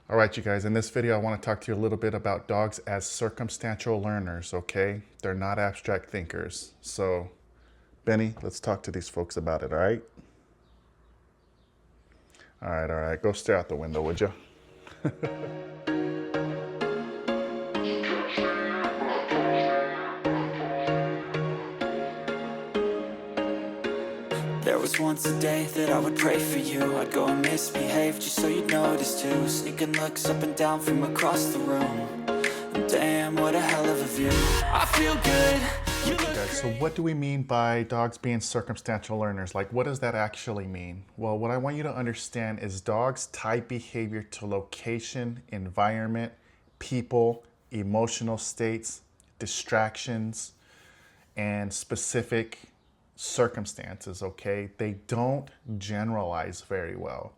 All right, you guys, in this video, I want to talk to you a little bit about dogs as circumstantial learners, okay? They're not abstract thinkers. So, Benny, let's talk to these folks about it, all right? All right. Go stare out the window, would you? There was once a day that I would pray for you. I'd go and misbehave just so you'd notice too. Sneaking looks up and down from across the room. And damn, what a hell of a view. I feel good. Okay, so what do we mean by dogs being circumstantial learners? Like, what does that actually mean? Well, what I want you to understand is dogs tie behavior to location, environment, people, emotional states, distractions, and specific circumstances, okay? They don't generalize very well.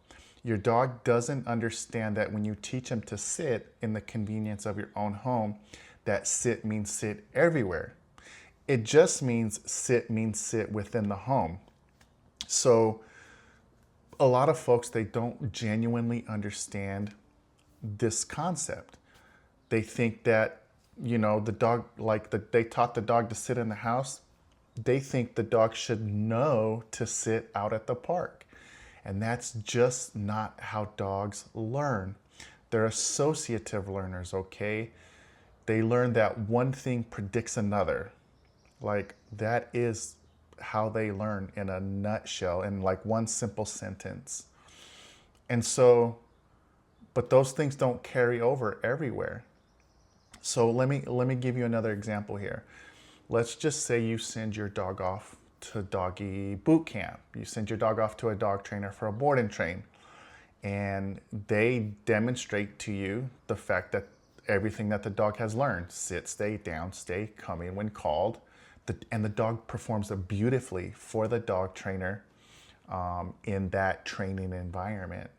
Your dog doesn't understand that when you teach him to sit in the convenience of your own home, that sit means sit everywhere. It just means sit within the home. So a lot of folks, they don't genuinely understand this concept. They think that, the dog, they taught the dog to sit in the house. They think the dog should know to sit out at the park. And that's just not how dogs learn. They're associative learners, okay? They learn that one thing predicts another. Like, that is how they learn in a nutshell, in like one simple sentence. And so, but those things don't carry over everywhere. So let me give you another example here. Let's just say you send your dog off to doggy boot camp. You send your dog off to a dog trainer for a board and train. And they demonstrate to you the fact that everything that the dog has learned: sit, stay, down, stay, come in when called. And the dog performs beautifully for the dog trainer in that training environment.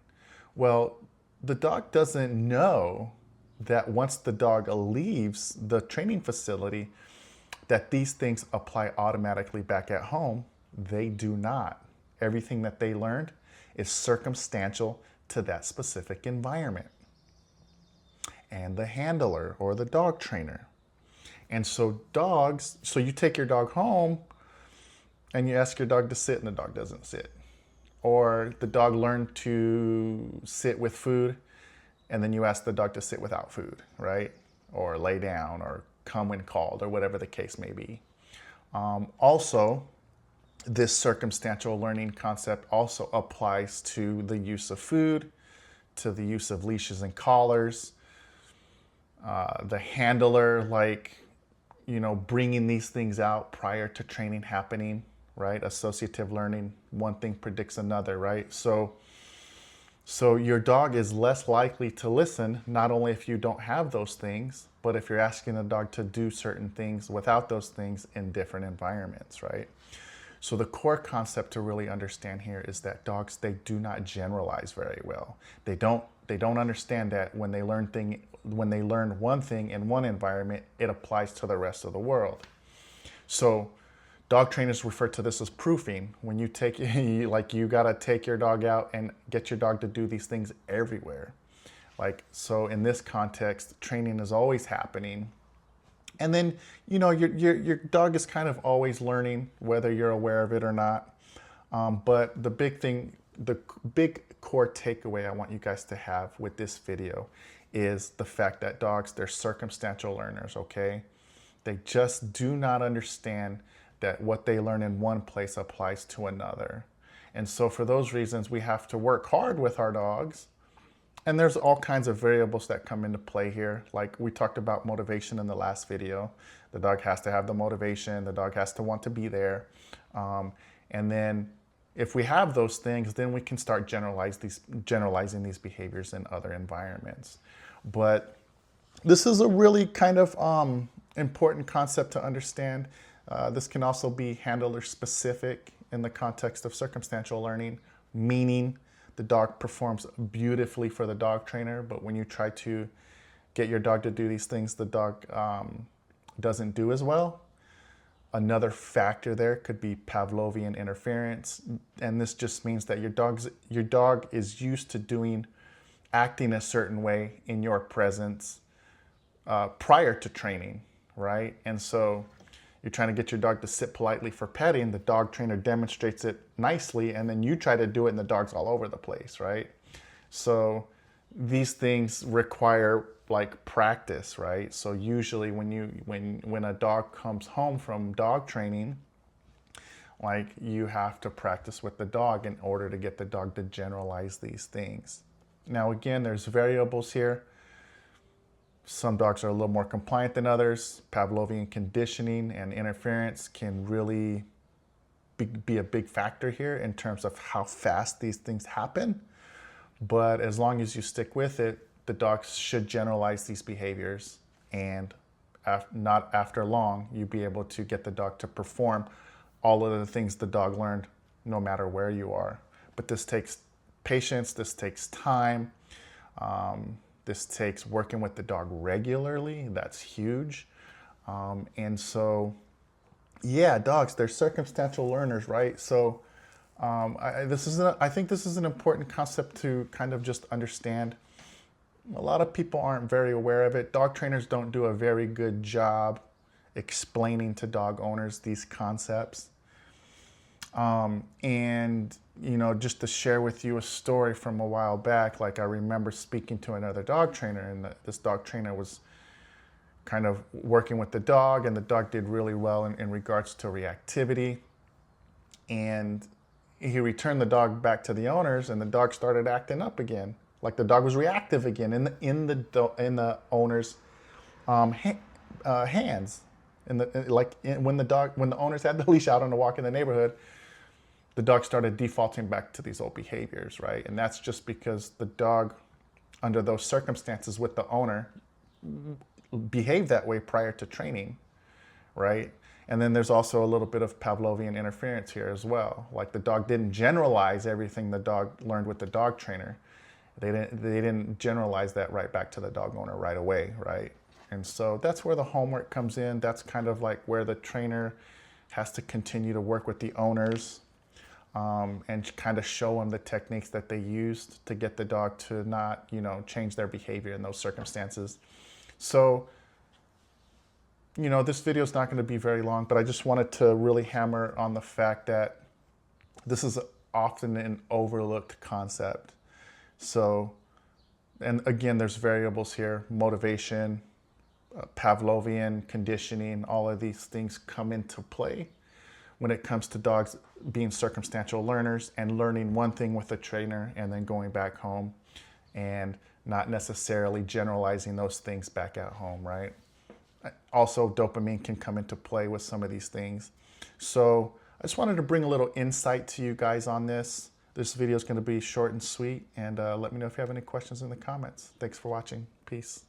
Well, the dog doesn't know that once the dog leaves the training facility, that these things apply automatically back at home. They do not. Everything that they learned is circumstantial to that specific environment and the handler or the dog trainer. And so so you take your dog home and you ask your dog to sit and the dog doesn't sit. Or the dog learned to sit with food and then you ask the dog to sit without food, right? Or lay down or come when called, or whatever the case may be. Also, this circumstantial learning concept also applies to the use of food, to the use of leashes and collars, the handler, bringing these things out prior to training happening, right? Associative learning, one thing predicts another, right? So your dog is less likely to listen, not only if you don't have those things, but if you're asking the dog to do certain things without those things in different environments, right? So the core concept to really understand here is that dogs, they do not generalize very well. They don't understand that when they learn one thing in one environment, it applies to the rest of the world. So dog trainers refer to this as proofing. When you take, you gotta take your dog out and get your dog to do these things everywhere. So in this context, training is always happening. And then, your dog is kind of always learning, whether you're aware of it or not. But the big core takeaway I want you guys to have with this video is the fact that dogs, they're circumstantial learners, okay? They just do not understand that what they learn in one place applies to another. And so for those reasons, we have to work hard with our dogs. And there's all kinds of variables that come into play here. Like we talked about motivation in the last video. The dog has to have the motivation. The dog has to want to be there. And then if we have those things, then we can start generalizing these behaviors in other environments. But this is a really kind of important concept to understand. This can also be handler specific in the context of circumstantial learning, meaning the dog performs beautifully for the dog trainer, but when you try to get your dog to do these things, the dog doesn't do as well. Another factor there could be Pavlovian interference, and this just means that your dog is used to doing acting a certain way in your presence prior to training, right? And so you're trying to get your dog to sit politely for petting, the dog trainer demonstrates it nicely, and then you try to do it and the dog's all over the place, right? So these things require like practice, right? So usually when a dog comes home from dog training, like you have to practice with the dog in order to get the dog to generalize these things. Now again, there's variables here. Some dogs are a little more compliant than others. Pavlovian conditioning and interference can really be a big factor here in terms of how fast these things happen. But as long as you stick with it, the dogs should generalize these behaviors, and not after long, you'll be able to get the dog to perform all of the things the dog learned no matter where you are. But this takes patience, this takes time. This takes working with the dog regularly. That's huge. And so, yeah, dogs, they're circumstantial learners, right? So I think this is an important concept to kind of just understand. A lot of people aren't very aware of it. Dog trainers don't do a very good job explaining to dog owners these concepts. And, you know, just to share with you a story from a while back, like I remember speaking to another dog trainer, and this dog trainer was kind of working with the dog, and the dog did really well in regards to reactivity. And he returned the dog back to the owners, and the dog started acting up again. Like the dog was reactive again in the owner's hands. When the owners had the leash out on a walk in the neighborhood, the dog started defaulting back to these old behaviors, right? And that's just because the dog, under those circumstances with the owner, behaved that way prior to training, right? And then there's also a little bit of Pavlovian interference here as well. Like the dog didn't generalize everything the dog learned with the dog trainer. They didn't generalize that right back to the dog owner right away, right? And so that's where the homework comes in. That's kind of like where the trainer has to continue to work with the owners and kind of show them the techniques that they used to get the dog to not, you know, change their behavior in those circumstances. So, you know, this video is not going to be very long, but I just wanted to really hammer on the fact that this is often an overlooked concept. So, and again, there's variables here: motivation, Pavlovian conditioning, all of these things come into play when it comes to dogs being circumstantial learners and learning one thing with a trainer and then going back home and not necessarily generalizing those things back at home, right? Also, dopamine can come into play with some of these things. So I just wanted to bring a little insight to you guys on this. This video is going to be short and sweet, and let me know if you have any questions in the comments. Thanks for watching. Peace.